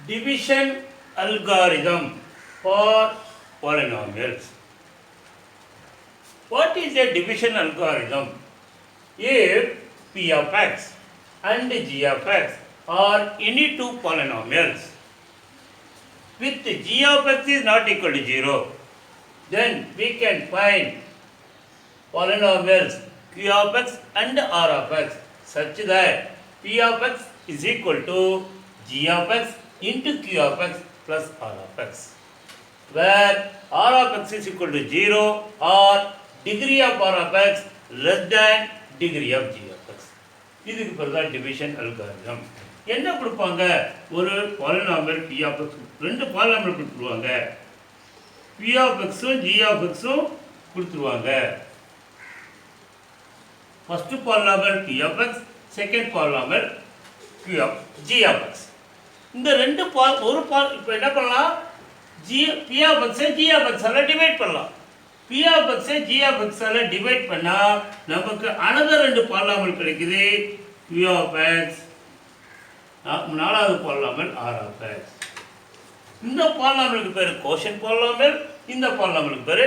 division algorithm for polynomials. What is a division algorithm? If p of x and g of x are any two polynomials with g of x is not equal to 0, then we can find polynomials q of x and r of x such that p of x is equal to g of x into q of x plus r of x, where r of x is equal to 0 or degree of r of x less than degree of g of x. இதுக்கு பேர் தான் division algorithm. என்ன கொடுப்பாங்க? ஒரு polynomial p of x, ரெண்டு polynomial கொடுத்துருவாங்க. p of x um g of x உம் கொடுத்துருவாங்க. First polynomial p of x, second polynomial g of x. இந்த ரெண்டு ஒரு இப்போ என்ன பண்ணலாம்? p of x g of x ஆல டிவைட் பண்ணலாம். p of x g of x ஆல டிவைட் பண்ணா நமக்கு அனதர் ரெண்டு பாலினாமியல் கிடைக்குது. q of x, நாலாவது பாலினாமியல் r of x. இந்த பாலினாமியலுக்கு பேர் கோஷன் பாலினாமியல், இந்த பாலினாமியலுக்கு பேர்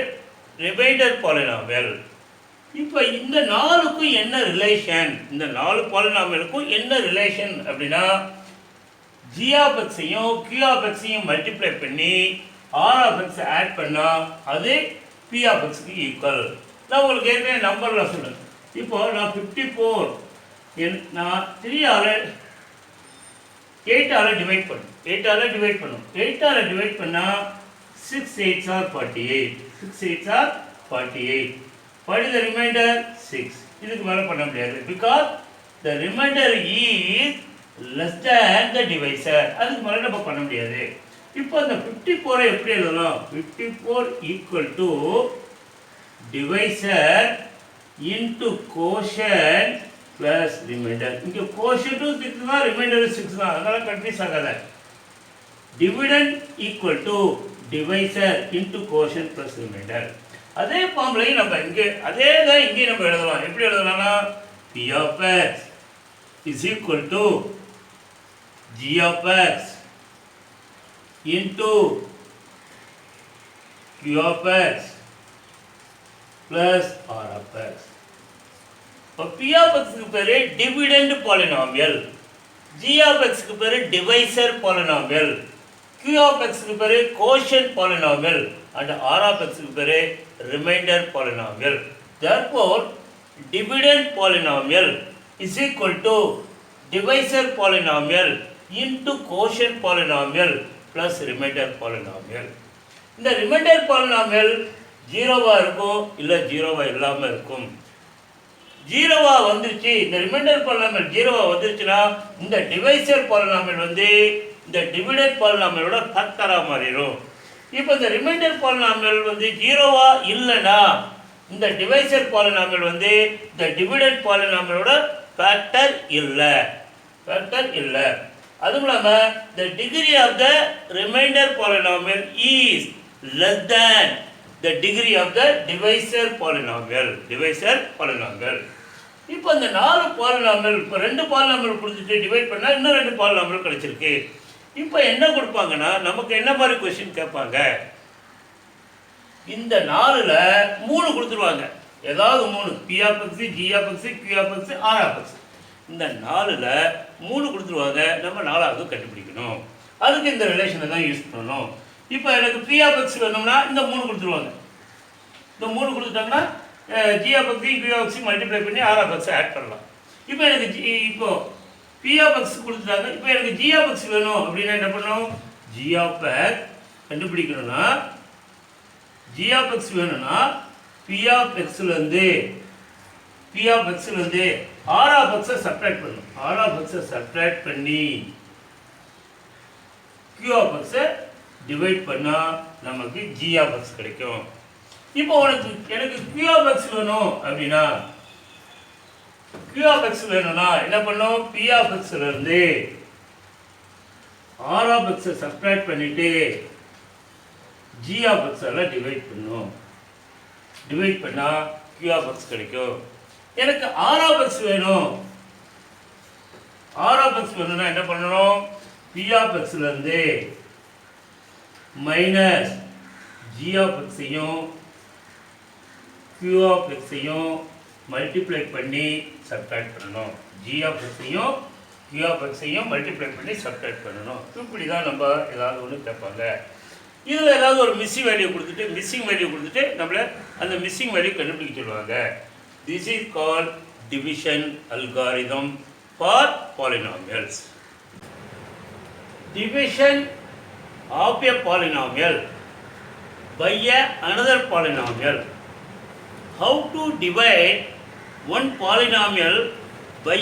ரிமைண்டர் பாலினாமியல். இப்போ இந்த நாலுக்கும் என்ன ரிலேஷன்? இந்த நாலு பாலினாமியலுக்கும் என்ன ரிலேஷன் அப்படின்னா, g of x ஐயும் q of x ஐயும் மல்டிப்ளை பண்ணி r of x ஆட் பண்ணா அது p of x க்கு ஈக்குவல். நான் உங்களுக்கு ஏற்கனவே நம்பரில் சொல்கிறேன். இப்போ நான் 54 நான் 3 ஆல் 8 ஆல் டிவைட் பண்ணும். 8 ஆல் டிவைட் பண்ணும். 8 ஆல் டிவைட் பண்ணால் 6 8s are 48. 6 8s are 48. What is the remainder? 6. இதுக்கு மேலே பண்ண முடியாது. Because the remainder is less than the divisor. அதுக்கு மேலே நம்ம பண்ண முடியாது. இப்போ அந்த 54 எப்படி எழுதலாம்? 54 equal to divisor into quotient plus remainder. இங்கே quotient 6 தான், remainder 6 தான். அதனால கன்ஃபியூஸ் ஆகாத. Dividend equal to divisor into quotient plus remainder. அதே ஃபார்முலையும் நம்ம இங்கே அதே தான் இங்கே நம்ம எழுதலாம். எப்படி எழுதலாம்னா p of x is equal to g of x into q of x plus r of x. இப்போ p of x க்கு பேர் dividend polynomial, g of x க்கு பேர் divisor polynomial, q of x க்கு பேர் quotient polynomial and r of x க்கு பேர் remainder polynomial. Therefore, dividend polynomial is equal to divisor polynomial into quotient polynomial plus remainder polynomial. இந்த remainder polynomial ஜீரோவா இருக்கும், இல்லை ஜீரோவா இல்லாமல் இருக்கும். ஜீரோவா வந்துருச்சு, இந்த ரிமைண்டர் பாலினாமியல் ஜீரோவா வந்துருச்சுன்னா இந்த டிவைசர் பாலினாமியல் வந்து இந்த டிவிடெண்ட் பாலினாமியலோட ஃபேக்டராக மாறிடும். இப்போ இந்த ரிமைண்டர் பாலினாமியல் வந்து ஜீரோவா இல்லைன்னா இந்த டிவைசர் பாலினாமியல் வந்து இந்த டிவிடெண்ட் பாலினாமியலோட ஃபேக்டர் இல்லை. அதுவும் இல்லாமல் the degree of the remainder polynomial is less than the degree of the divisor polynomial. இப்போ இந்த நாலு பாலினாமியல், இப்போ ரெண்டு பாலினாமியல் கொடுத்துட்டு டிவைட் பண்ணால் இன்னும் ரெண்டு பாலினாமியல் கிடைச்சிருக்கு. இப்போ என்ன கொடுப்பாங்கன்னா நமக்கு என்ன மாதிரி கொஸ்டின் கேட்பாங்க? இந்த 4ல் 3 கொடுத்துருவாங்க. ஏதாவது 3, p of x, g of x, q of x, r of x. இந்த 4ல் 3 கொடுத்துருவாங்க. நம்ம 4வது கண்டுபிடிக்கணும். அதுக்கு இந்த ரிலேஷனை தான் யூஸ் பண்ணணும். இப்போ எனக்கு p of x வேணும்னா இந்த 3 கொடுத்துருவாங்க. இந்த 3 கொடுத்துட்டாங்கன்னா g of x, q of x multiply பண்ணி r of x ஆட் பண்ணலாம். இப்போ எனக்கு இப்போ p of x கொடுத்துட்டாங்க. இப்போ எனக்கு g of x வேணும் அப்படின்னா என்ன பண்ணணும்? g of x கண்டுபிடிக்கணும்னா g of x வேணும்னா p of xலேருந்து r of x subtract பண்ணணும். r of x சப்ட்ராக்ட் பண்ணி q of x டிவைட் பண்ணால் நமக்கு g of x கிடைக்கும். இப்போ எனக்கு q of x வேணும் அப்படின்னா q of x வேணும்னா என்ன பண்ணணும்? p of xலேருந்து r of x subtract பண்ணிட்டு g of x all divide பண்ணணும். டிவைட் பண்ணால் q of x கிடைக்கும். எனக்கு r of x வேணும். r of x வேணும்னா என்ன பண்ணணும்? p of xலேருந்து மைனஸ் g of xையும் q of xையும் மல்டிப்ளை பண்ணி சப்ட்ராக்ட் பண்ணணும். g of xையும் q of xையும் மல்டிப்ளை பண்ணி சப்ட்ராக்ட் பண்ணணும். இப்படி தான் நம்ம ஏதாவது ஒன்று கேட்பாங்க. இதில் ஏதாவது ஒரு மிஸ்ஸிங் வேல்யூ கொடுத்துட்டு நம்மளை அந்த மிஸ்ஸிங் வேல்யூ கண்டுபிடிக்க சொல்லுவாங்க. This is called division algorithm for polynomials. division of a polynomial by another polynomial. How to divide one polynomial by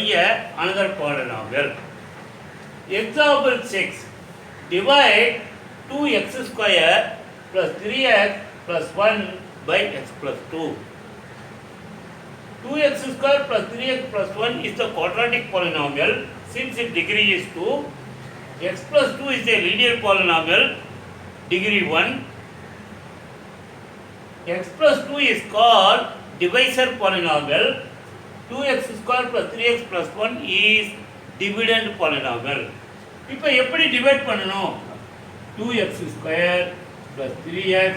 another polynomial? Example 6. Divide 2x square plus 3x plus 1 by x plus 2. 2x square plus 3x plus 1 is the quadratic polynomial since its degree is 2. X plus 2 is a linear polynomial, degree 1. X plus 2 is called divisor polynomial. 2x square plus 3x plus 1 is dividend polynomial. இப்போ எப்படி divide பண்ணணும்? 2x square plus 3x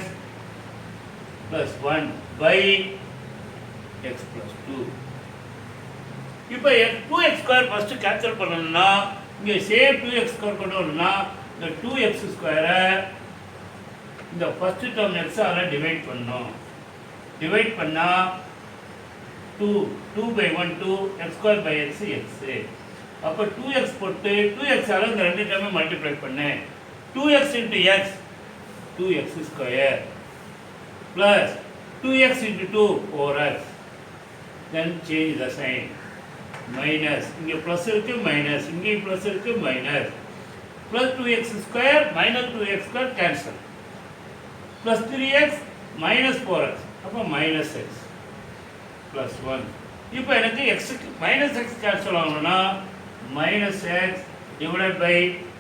plus 1 by x plus 2. இப்போ 2x square first cancel பண்ணணும்னா இங்கே same 2x square கொண்டு வரணும்னா இந்த 2x ஸ்கொயரை இந்த ஃபஸ்ட்டு டேர்ம் எக்ஸால் டிவைட் பண்ணணும். டிவைட் பண்ணால் 2 by 1 2 x square by x x. அப்போ 2x போட்டு 2xஆல் இந்த ரெண்டு டேர்மே மல்டிப்ளை பண்ணேன். 2x into x 2x square plus 2x into 2 4x. Then change the sign. Minus இங்கே ப்ளஸ் இருக்குது மைனஸ் இங்கே ப்ளஸ் இருக்குது minus plus 2x square minus 2x square cancel plus 3x minus 4x அப்போ minus x plus 1. இப்போ எனக்கு எக்ஸுக்கு minus x cancel ஆகணும்னா minus x divided by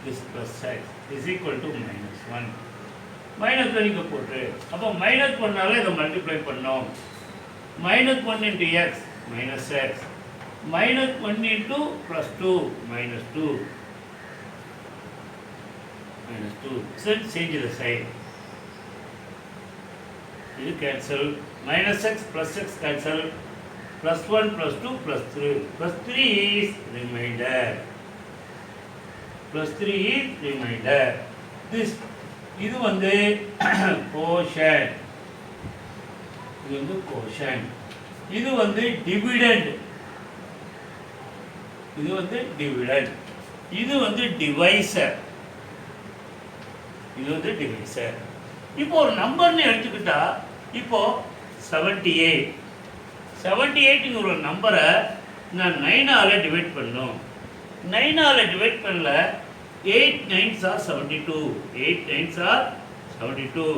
this plus x is equal to minus 1. Minus 1 இங்கே போட்டு அப்போ minus பண்ணாலே இதை மல்டிப்ளை பண்ணோம். Minus 1 into X minus X minus 1 into plus 2 minus 2 minus 2. So change the sign. This cancel. Minus x plus x cancel. Plus 1 plus 2 plus 3. Plus 3 is remainder. Plus 3 is remainder. This இது வந்து quotient. இது வந்து quotient. இது வந்து dividend. இது வந்து dividend. இது வந்து டிவைசர். இது வந்து டிவைசர். இப்போ ஒரு நம்பர்னு எடுத்துக்கிட்டா இப்போ 78 ஒரு நம்பரை நான் 9ஆல் டிவைட் பண்ணணும். 9ஆல் டிவைட் பண்ணல 8 9s are 72. 8 9s are 72.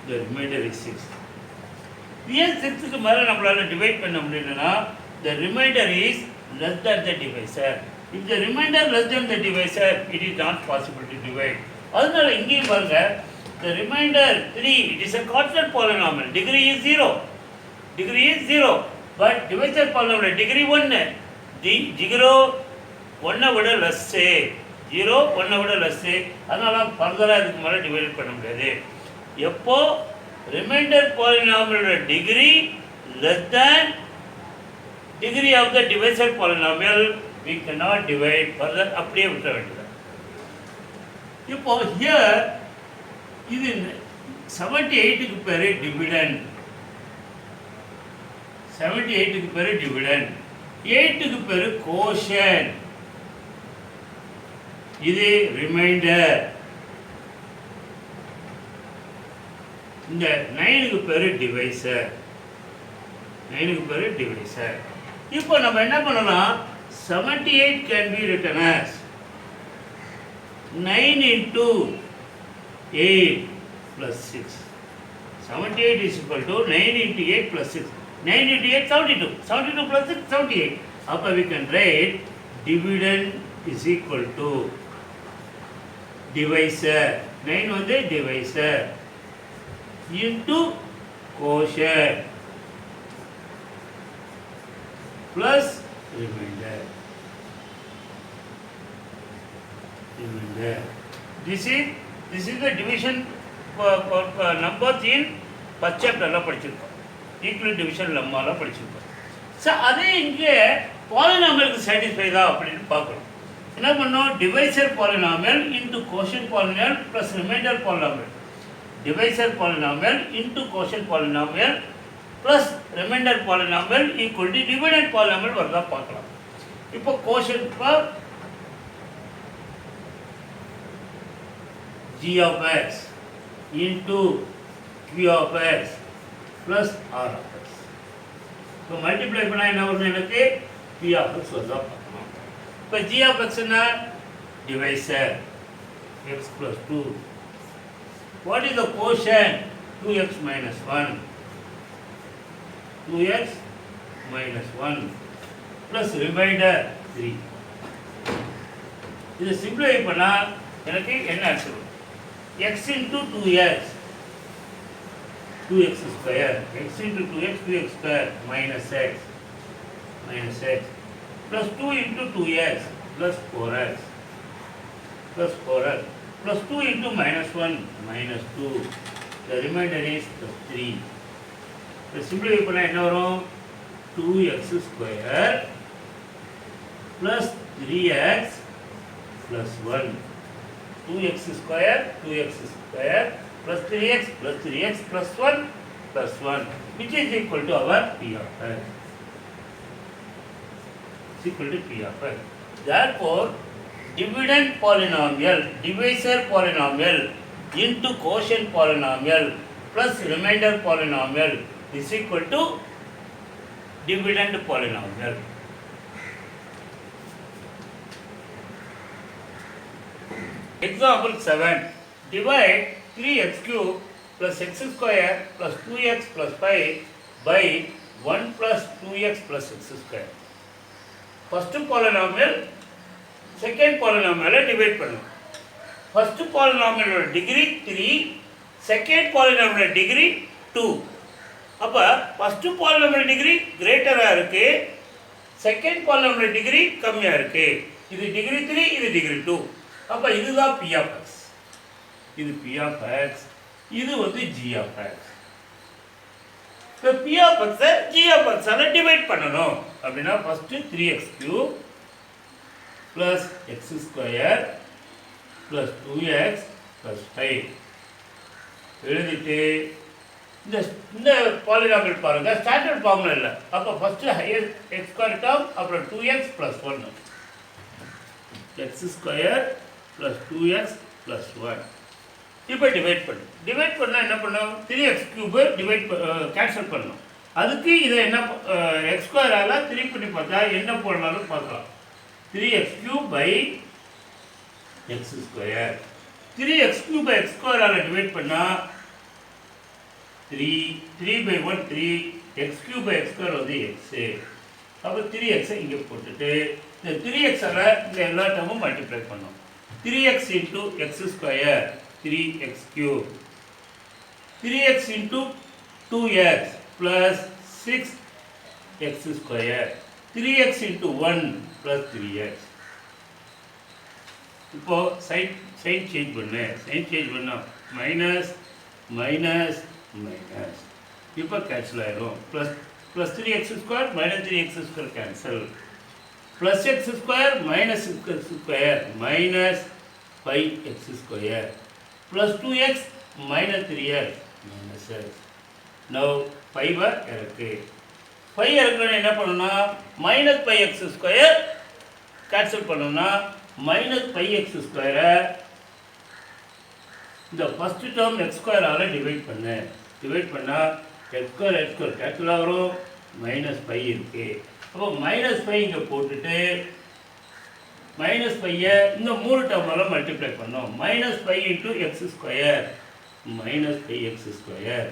The remainder is 6. ஏன் 6க்கு மேலே நம்மளால் டிவைட் பண்ண முடியலன்னா the remainder is less than the divisor. If the remainder less than the divisor, it is not possible to divide. அதனால இங்கேயும் பாருங்க the remainder 3 it is a constant polynomial. Degree is 0. Degree is 0. But divisor polynomial degree 1. The 0 1 விட less. 0 1 விட less. அதனால ஃபர்தரா இதுக்கு மேலே divide பண்ண முடியாது. எப்போ remainder polynomial degree less than degree of the divisor polynomial, we cannot divide further. அப்படியே விட்டுற வேண்டியது. இப்போ here இது 78க்கு பேரு டிவிடெண்ட். 78க்கு பேரு டிவிடெண்ட். 8க்கு பேரு கோஷன். இது ரிமைண்டர். இந்த 9க்கு பேரு டிவைசர். 9க்கு பேரு டிவைசர். இப்போ நம்ம என்ன பண்ணலாம்? 78 can be written as 9 into 8 plus 6. 78 is equal to 9 into 8 plus 6. 9 into 8 72. 72 plus 6 78. அப்போ we can write dividend is equal to divisor. 9 வந்து divisor into quotient plus remainder. remainder. This is the division numbers in first chapter எல்லாம் படிச்சிருக்கோம். Equal division லம்மாலாம் படிச்சிருக்கோம். So அதே இங்கே பாலினாமியலுக்கு சாட்டிஸ்ஃபைதா அப்படின்னு பார்க்கணும். என்ன பண்ணோம்? Divisor polynomial into quotient polynomial plus reminder polynomial. Divisor polynomial into quotient polynomial plus reminder polynomial equal to divided polynomial வருதா பார்க்கலாம். இப்போ கோஷன் for g of x into q of x plus r of x. So multiply பண்ணா என்ன வரும்? எனக்கு p of x வருதா பார்க்கணும். இப்போ g of x என்ன? divisor x plus 2. What is the quotient? 2x minus 1. 2x minus 1 plus remainder 3. இது simplify பண்ணா எனக்கு என்ன answer? x into 2x 2x square x into 2x 2x square minus x plus 2 into 2x plus 4x plus 4x plus 2 into minus 1 minus 2. The remainder is 3. The simplify பண்ணா என்ன வரும்? 2x square plus 3x plus 1. 2x square plus 3x plus 1 plus 1 which is equal to our p of x. Is equal to p of x. Therefore, dividend polynomial, divisor polynomial into quotient polynomial plus remainder polynomial is equal to dividend polynomial. Example 7. Divide 3x cube plus x square plus 2x plus 5 by 1 plus 2x plus x square. First polynomial, second polynomial divide பண்ணணும். First polynomial degree 3, second polynomial degree 2. அப்ப first polynomial degree greater இருக்கு, second polynomial degree கம்மியா இருக்கு. இது degree 3, இது degree 2. அப்ப இதுதான் p of x. இது p of x, இது வந்து g of x. இப்போ p of x g of x ஆல டிவைட் பண்ணனும். அப்படினா first 3x cube plus x square plus 2x plus 5 எழுதிட்டு இந்த பாலினாமியல் பாருங்க, ஸ்டாண்டர்ட் ஃபார்முலா இல்ல. அப்ப first higher x square term, அப்புறம் 2x plus 1. x square plus 2x plus 1. இப்போ டிவைட் பண்ணு. டிவைட் பண்ணா என்ன பண்ணோம்? 3x cube டிவைட் கேன்சல் பண்ணணும். அதுக்கு இதை என்ன x ஸ்கொயரால 3 பண்ணி பார்த்தா என்ன போடலாம்னு பார்க்கலாம். 3x cube by x square. 3x cube by x squareால டிவைட் பண்ணா 3 by 1 3 x cube by x square வந்து x. அப்ப 3x இங்க போட்டுட்டு இந்த 3x ஆல இந்த எல்லா டேர்மும் மல்டிப்ளை பண்ணனும். 3x into x square 3x cube, 3x into 2x plus 6x square, 3x into 1 plus 3x. இப்போ சைன் சேஞ்ச் பண்ணா மைனஸ் மைனஸ் மைனஸ், இப்போ கேன்சல் ஆயிடும். plus 3x square minus 3x square cancel, plus x square minus x square minus 5x square plus 2x minus 3x minus x. Now 5 இருக்கு. 5 இருக்குன்னா என்ன பண்ணணும்னா minus 5x square cancel பண்ணணும்னா minus 5x square இந்த first term x square ஆல divide பண்ணு. Divide பண்ணா x square cancel ஆகும், minus 5 இருக்கு. அப்போ minus 5 இங்க போட்டுட்டு minus 5 இந்த மூணு டேர்மால மல்டிப்ளை பண்ணோம். minus 5 into x square minus 5x square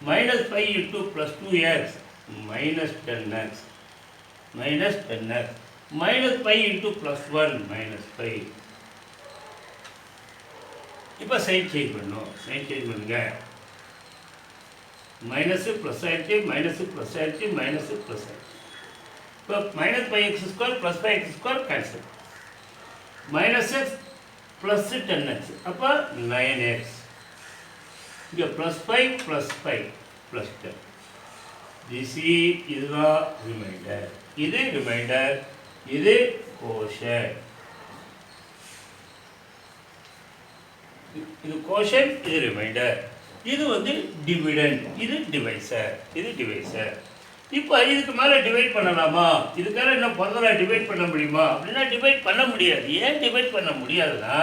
minus 5 into plus 2x minus 10x minus 5 into plus 1 minus 5. இப்போ சைன் சேஞ்ச் பண்ணோம். சைன் சேஞ்ச் பண்ணுங்க. மைனஸ் ப்ளஸ் ஆயிடுச்சு, மைனஸ் ப்ளஸ் ஆயிடுச்சு, மைனஸ் ப்ளஸ் ஆயிடுச்சு. இப்போ minus 5x square plus 5x square cancel. Minus x plus 10x அப்போ 9x. இங்கே +5 +5 +10. இதுதான் ரிமைண்டர். இது ரிமைண்டர், இது கோஷன். இது கோஷன், இது ரிமைண்டர். இது வந்து டிவிடெண்ட், இது டிவைசர், இது டிவைசர். இப்போ இதுக்கு மேலே டிவைட் பண்ணலாமா? இதுக்காக இன்னும் ஃபர்தராக டிவைட் பண்ண முடியுமா அப்படின்னா டிவைட் பண்ண முடியாது. ஏன் டிவைட் பண்ண முடியாதுன்னா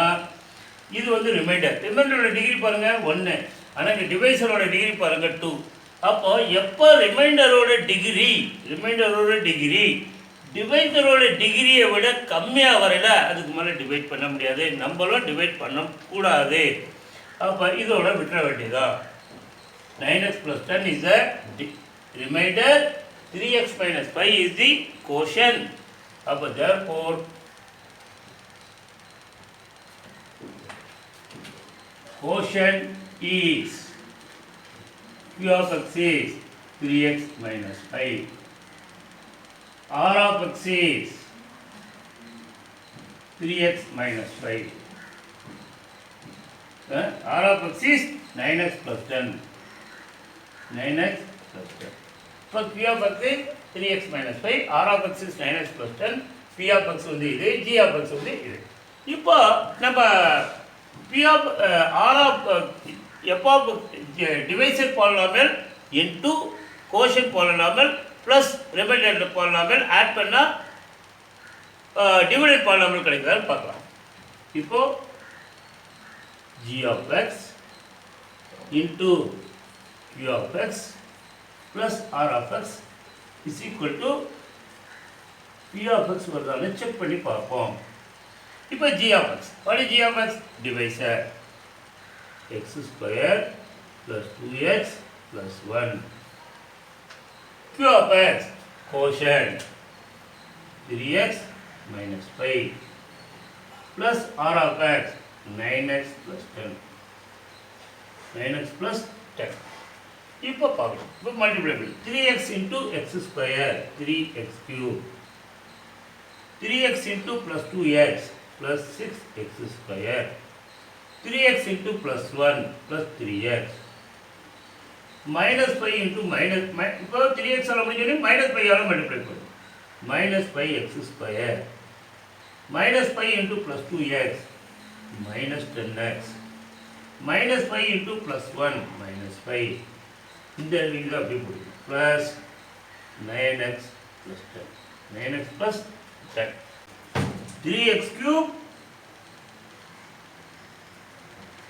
இது வந்து ரிமைண்டர். ரிமைண்டரோட டிகிரி பாருங்கள் 1, ஆனால் இங்கே டிவைசரோட டிகிரி பாருங்கள் 2. அப்போ எப்போ ரிமைண்டரோட டிகிரி டிவைசரோட டிகிரியை விட கம்மியாக வரல அதுக்கு மேலே டிவைட் பண்ண முடியாது. நம்மளும் டிவைட் பண்ணக்கூடாது. அப்போ இதோட விட்டுற வேண்டியதான். 9x + 10 is a remainder, 3x - 5 is the quotient. அப்போ therefore quotient is Q of x is 3x - 5. R of x is 3x - 5. R of x is 9x + 10. 9x + 10. So P of x is 3x - 5. R of x is 9x + 10. P of x வந்து இது, G of x வந்து இது. இப்போ நம்ம P of R of f of divisor polynomial into quotient polynomial plus remainder polynomial add பண்ணா dividend polynomial கிடைக்குதான்னு பார்க்கலாம். இப்போ G of x into Q of x plus R of x is equal to P of x வருதான்னு check பண்ணி பார்ப்போம். இப்போ G of x, what is G of x? Divisor. X square plus 2x plus 1. Q of x, quotient 3x minus 5 plus R of x 9x plus 10. 9x plus 10. இப்போ பார்க்கலாம். இப்போ multiply பண்ணி 3x into x square 3x cube. 3x into plus 2x plus 6x square. 3x into plus 1 plus 3x. Minus 5 into minus, இப்போ 3x ஆல முடிஞ்சோடனே minus 5 ஆல multiply பண்ணும். Minus 5x square. Minus 5 into plus 2x. Minus 10x. Minus 5 into plus 1. Minus 5. இந்த இது அப்படி போடுது. Plus 9x plus 10. 9x plus 10. 3x cube.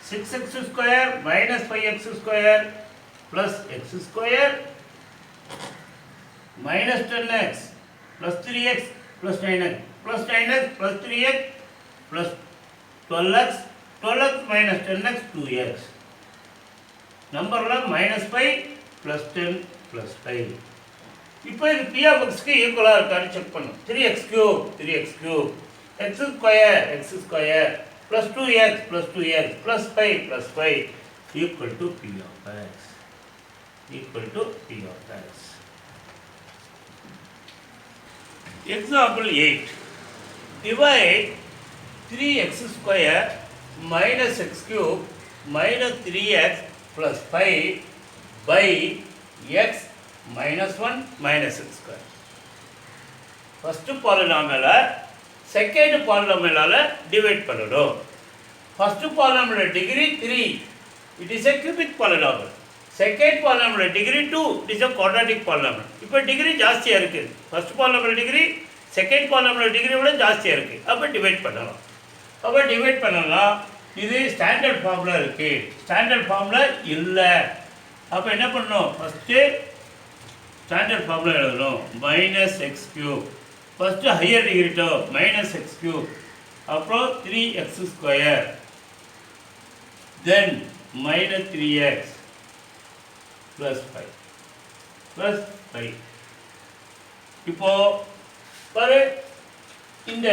6x square minus 5x square plus x square minus 10x plus 3x plus 9x plus 9x plus 3x plus 12x 12x minus 10x 2x. நம்பர்லாம் minus 5 plus 10 plus 5. இப்போ இது P of x க்கு ஈக்குவலாக இருக்கான்னு check பண்ணும். 3x cube x square plus 2x plus 5 equal to P of x. Example 8. Divide 3x square minus x cube minus 3x plus 5 by x minus 1 minus x square. First polynomial second polynomial divide பண்ணணும். First polynomial degree 3, it is a cubic polynomial. Second polynomial degree 2, it is a quadratic polynomial. இப்போ degree ஜாஸ்தியாக இருக்குது. First polynomial degree second polynomial degree விட ஜாஸ்தியாக இருக்குது. அப்போ divide பண்ணலாம். இது ஸ்டாண்டர்ட் ஃபார்மில் இருக்குது. ஸ்டாண்டர்ட் ஃபார்மில் இல்லை. அப்போ என்ன பண்ணணும்? ஃபஸ்ட்டு ஸ்டாண்டர்ட் ஃபார்மில் எழுதணும். Minus x cube. First higher degree term minus x cube. அப்புறம் 3x ஸ்கொயர். தென் மைனஸ் 3x plus 5. இப்போ பாரு, இந்த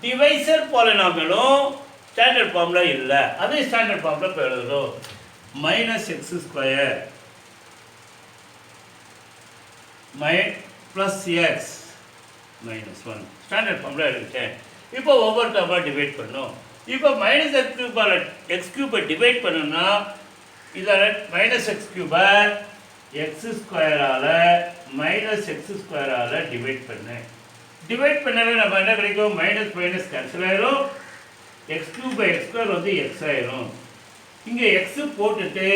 டிவைசர் பாலினாமியலும் ஸ்டாண்டர்ட் ஃபார்முலா இல்லை. அதே ஸ்டாண்டர்ட் ஃபார்முலா இப்போ எழுதுறோம். Minus x square plus x minus 1 standard formula எழுதிட்டேன். இப்போ ஒவ்வொரு டேர்மாக டிவைட் பண்ணோம். இப்போ மைனஸ் எக்ஸ் கியூபால் எக்ஸ் கியூபை டிவைட் பண்ணணும்னா இதில் மைனஸ் எக்ஸ் கியூபை எக்ஸ் ஸ்கொயரால் மைனஸ் எக்ஸ் ஸ்கொயரால் டிவைட் பண்ணேன். டிவைட் பண்ணவே நம்ம என்ன கிடைக்கும்? மைனஸ் மைனஸ் கேன்சல் ஆயிரும். X cube by x square வந்து எக்ஸ் ஆயிரும். இங்கே எக்ஸு போட்டுட்டு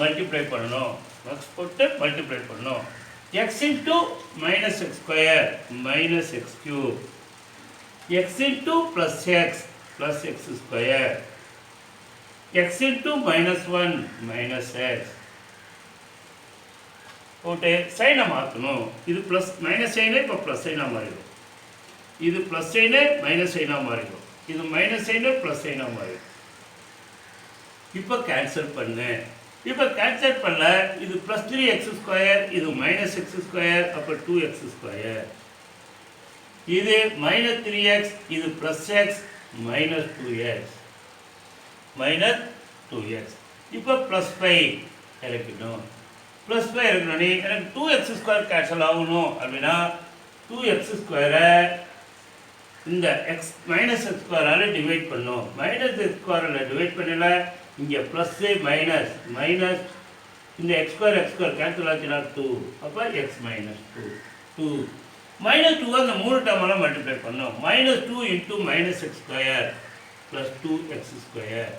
மல்டிப்ளை பண்ணணும். எக்ஸ் போட்டு மல்டிப்ளை பண்ணணும். X into minus x square minus x cube, X into plus X square, X into minus one minus X போட்டு சைனை மாற்றணும். இது ப்ளஸ் மைனஸ் சைனே இப்போ ப்ளஸ் சைனாக மாறிடும். இது ப்ளஸ் சைனே மைனஸ் சைனாக மாறிடும். இது மைனஸ் சைனே ப்ளஸ் சைனாக மாறிடும். இப்போ கேன்சல் பண்ணு. இப்போ கேன்சல் பண்ண இது ப்ளஸ் 3x ஸ்கொயர், இது மைனஸ் எக்ஸ் ஸ்கொயர், அப்போ 2x ஸ்கொயர். இது மைனஸ் 3x, இது plus x minus 2x minus 2x. இப்போ ப்ளஸ் 5 இறக்கணும். ப்ளஸ் 5 இருக்கணும்னே எனக்கு 2x ஸ்கொயர் கேன்சல் ஆகணும் அப்படின்னா 2x ஸ்கொயரை இந்த எக்ஸ் மைனஸ் எக்ஸ் ஸ்கொயரால் டிவைட் பண்ணணும். மைனஸ் எக்ஸ் ஸ்கொயரால் டிவைட் பண்ணல, இங்கே ப்ளஸ்ஸு மைனஸ் மைனஸ் இந்த எக்ஸ் ஸ்கொயர் கேன்சல் ஆச்சுன்னா 2, அப்போ எக்ஸ் மைனஸ் 2 மைனஸ் 2 அந்த 3 டேர்மெல்லாம் மல்டிப்ளை பண்ணணும். Minus 2 into minus x square plus 2x square,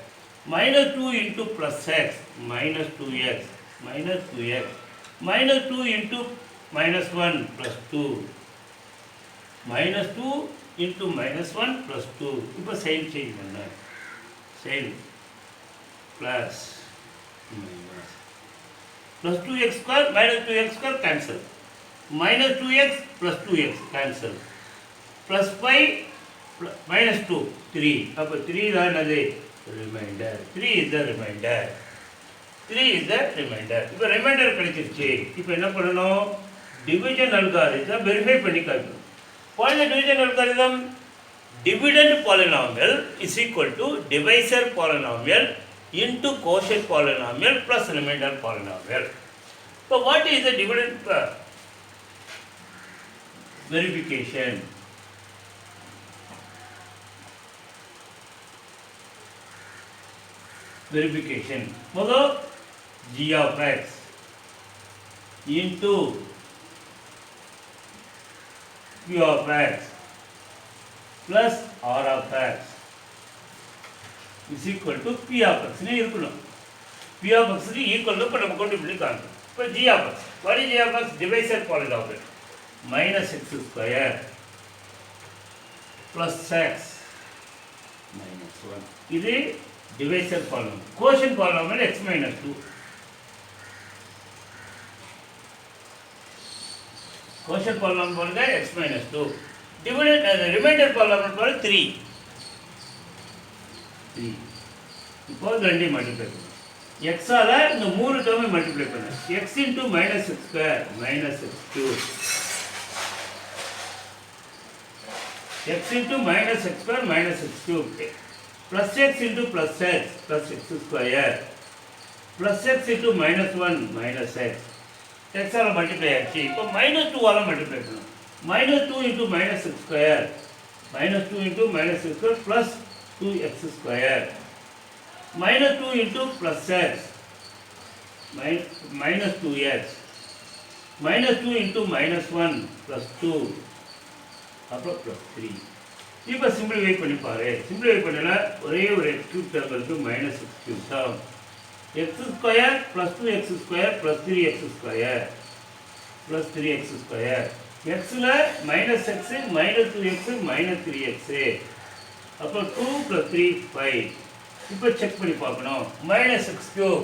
minus 2 into plus x minus 2x minus 2x, minus 2 into minus 1 plus 2, minus 2 into minus 1 plus 2. இப்போ sign change பண்ண sign plus minus plus 2x square minus 2x square cancel, minus 2x plus 2x cancel, plus 5 minus 2 3, அப்போ 3 தான் என்னது remainder. 3 is the reminder. 3 is the remainder. இப்போ reminder கிடைச்சிருச்சு. இப்போ என்ன பண்ணணும்? டிவிஷன் அல்காரிதம் வெரிஃபை பண்ணி காட்டணும். What is the division algorithm? Dividend polynomial is equal to divisor polynomial into quotient polynomial plus remainder polynomial. So what is the dividend verification? Verification. Model g of x into q of x plus r of x is equal to p of x. नहीं equal p of x is equal to पर हमको define करना. पर g of x. What is g of x? Divisor polynomial. Minus x square plus x minus 1. इधे divisor polynomial. Quotient polynomial x minus 2. Quotient polynomial बोल गए x minus 2. Dividend remainder polynomial बोल 3. இப்போ ரெண்டையும் multiply பண்ணு. x ஆல இந்த மூணு டேர்மை மல்டிப்ளை பண்ணு. x into minus x square minus x cube. x into minus x square minus x cube. Plus x into plus x plus x square. Plus x into minus 1 minus x. x ஆல multiply ஆச்சு. இப்போ minus 2 ஆல multiply பண்ணணும். Minus 2 into minus x square. Minus 2 into minus x square plus 2x square. Minus 2 into plus x. Minus 2x. Minus 2 into minus 1 plus 2. அப்புறம் plus 3. இப்போ simplify பண்ணி பாரு. Simplify பண்ணல ஒரே ஒரு x cube டேர்ம் இருக்கு minus x cube term. x square plus 2x square plus 3x square plus 3x square. x ல minus x minus 2x minus 3x. அப்போ 2 plus 3 5. இப்போ செக் பண்ணி பார்க்கணும். minus x cube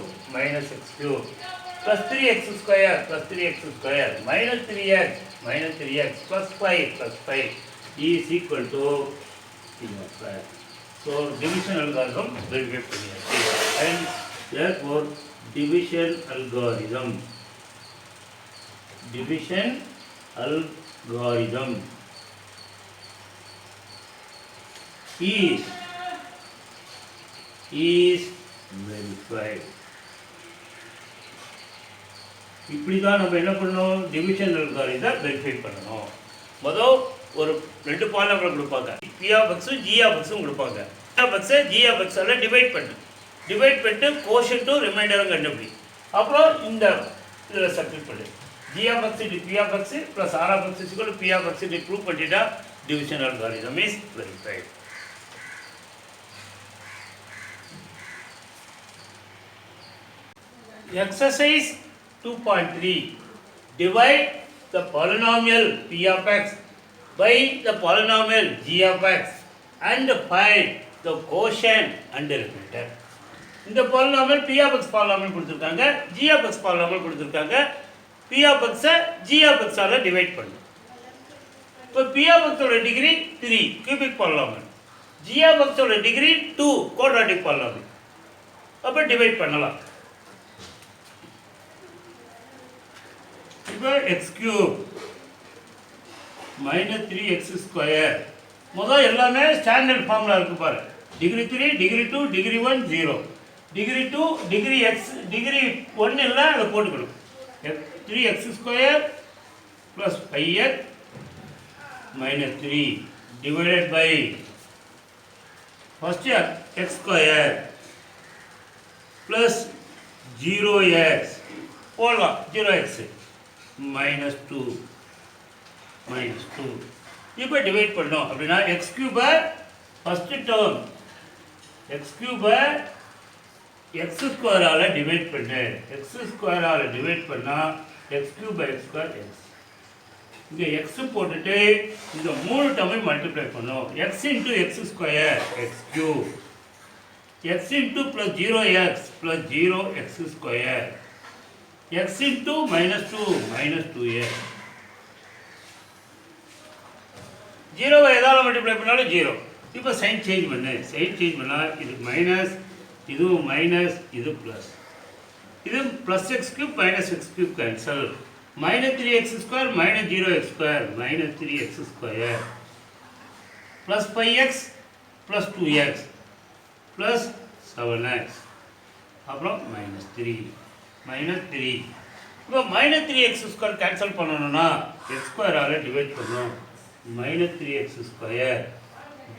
plus 3x square plus 3x square minus 3x plus 5 is equal to so division algorithm verify பண்ணியாச்சு. And therefore division algorithm is verified. இப்படி தான் நம்ம என்ன பண்ணணும்? டிவிஷன் அல்காரிதம் வெரிஃபை பண்ணணும். முதல் ஒரு ரெண்டு பாலினாமியல் கொடுப்பாங்க. p of x g of x கொடுப்பாங்க. பக்ஸை ஜிஎஃப்எக்ஸால் டிவைட் பண்ணிட்டு கோஷன்ட்டும் ரிமைண்டரும் கண்டுபிடி. அப்புறம் இந்த இதில் சப்ஸ்டிட் பண்ணு. ஜிஎஃப்எக்ஸ் இது பிஎஃப்எக்ஸ் ப்ளஸ் ஆர்எஃப்எக்ஸ் இஸ்க்குவல் பிஎஃப்எக்ஸ் இது ப்ரூவ் பண்ணிட்டா division algorithm is verified. Exercise 2.3. Divide the polynomial p of x by the polynomial g of x and find the quotient and remainder. இந்த polynomial p of x polynomial கொடுத்திருக்காங்க, g of x polynomial கொடுத்திருக்காங்க. p of x g of x ஆல divide பண்ணு. இப்போ p of x ஓட degree 3 cubic polynomial, g of x ஓட degree 2 quadratic polynomial. அப்ப divide பண்ணலாம். இப்போ X cube minus 3x square முதல் எல்லாமே ஸ்டாண்டர்ட் ஃபார்முலா இருக்கு பாரு. Degree 3 degree 2 degree 1 0 degree 2 degree x degree 1 இல்லை அதை போட்டுக்கணும். 3x square plus 5x minus 3 divided by first x square plus 0x போடலாம் 0x -2 இப்போ டிவைட் பண்ணோம் அப்படின்னா எக்ஸ் கியூபை ஃபர்ஸ்ட் டேர்ம் எக்ஸ் கியூபை எக்ஸ் ஸ்கொயரால் டிவைட் பண்ணு. எக்ஸ் ஸ்கொயரால் டிவைட் பண்ணால் x cube by x square x. இங்கே எக்ஸ் போட்டுட்டு இந்த 3 டேர்மை மல்டிப்ளை பண்ணோம். X into x square X cube X into plus 0x plus 0x square x into -2 -2x 0 எதால மல்டிப்ளை பண்ணாலும் 0. இப்போ சைன் சேஞ்ச் பண்ணு. சைன் சேஞ்ச் பண்ணால் இது மைனஸ், இதுவும் மைனஸ், இது ப்ளஸ். இது plus x cube minus x cube cancel. -3x square -0x square -3x square plus 5x plus 2x plus 7x அப்புறம் -3 -3. இப்போ -3x ஸ்கொயர் கேன்சல் பண்ணணும்னா எக்ஸ் ஸ்கொயரால் டிவைட் பண்ணணும். -3x square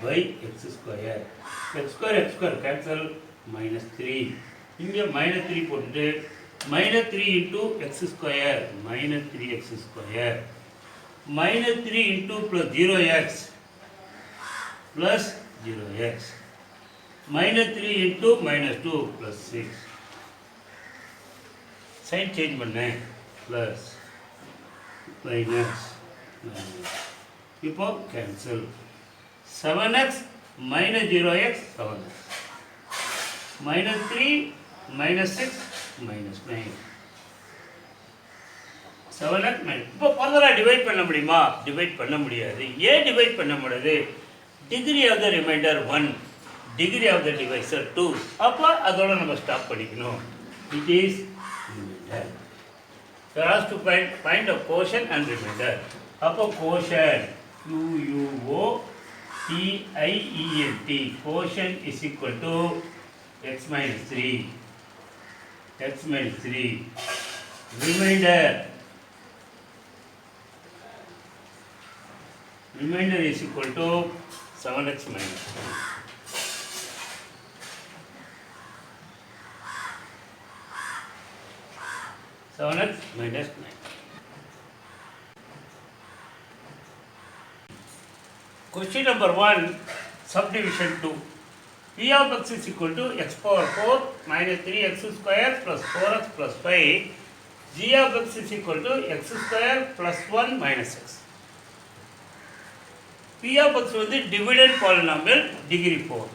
by x square x square cancel -3. இங்கே -3 போட்டுட்டு -3 into x square -3x square -3 into plus 0x plus 0x -3 into -2 plus 6 sign change பண்ணேன் plus minus இப்போ cancel 7x -0x 7x -3 -6 -9 7x இப்போ ஃபர்தராக divide பண்ண முடியுமா? Divide பண்ண முடியாது. ஏன் டிவைட் பண்ண முடியாது? Degree of the remainder 1 degree of the divisor 2. அப்போ அதோட நம்ம ஸ்டாப் பண்ணிக்கணும். It is remainder. There has to find a quotient and remainder. அப்போ quotient QUOTIENT quotient is equal to x minus 3 remainder is equal to 7x minus 1. -9. Question number 1, subdivision 2. P of x is equal to x power 4 minus 3x square plus 4x plus 5. G of x is equal to x square plus 1 minus x. P of x is the dividend polynomial degree 4.